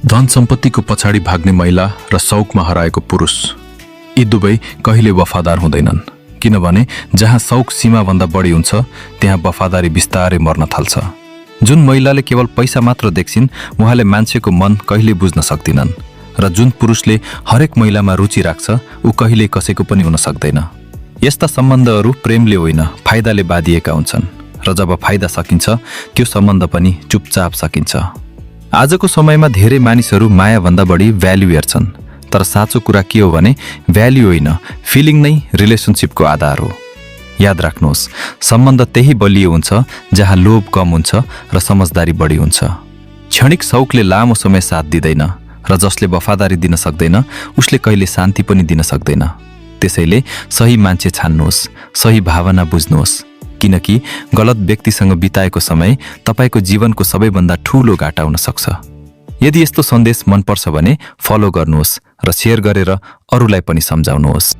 धन सम्पत्तिको पछाडि भाग्ने महिला र शौकमा हराएको पुरुष, यी दुवै कहिले वफादार हुँदैनन्। किनभने जहाँ शौक सीमाभन्दा बढी हुन्छ त्यहाँ वफादारी बिस्तारै मर्न थाल्छ। जुन महिलाले केवल पैसा मात्र देख्छिन् उहाँले मान्छेको मन कहिले बुझ्न सक्दिनन्, र जुन पुरुषले हरेक महिलामा रुचि राख्छ ऊ कहिले कसैको पनि हुन सक्दैन। यस्ता सम्बन्धहरू प्रेमले होइन फाइदाले बाँधिएका हुन्छन्, र जब फाइदा सकिन्छ त्यो सम्बन्ध पनि चुपचाप सकिन्छ। आजको समयमा धेरै मानिसहरू मायाभन्दा बढी भ्याल्यु हेर्छन्, तर साँचो कुरा के हो भने भ्याल्यु होइन, फिलिङ नै रिलेसनसिपको आधार हो। याद राख्नुहोस्, सम्बन्ध त्यही बलियो हुन्छ जहाँ लोभ कम हुन्छ र समझदारी बढी हुन्छ। क्षणिक शौकले लामो समय साथ दिँदैन, र जसले वफादारी दिन सक्दैन उसले कहिले शान्ति पनि दिन सक्दैन। त्यसैले सही मान्छे छान्नुहोस्, सही भावना बुझ्नुहोस्, किनकि गलत व्यक्तिसँग बिताएको समय तपाईको जीवनको सबैभन्दा ठूलो घाटा हुन सक्छ। यदि यस्तो सन्देश मन पर्छ भने फलो गर्नुहोस् र शेयर गरेर अरूलाई पनि सम्झाउनुहोस्।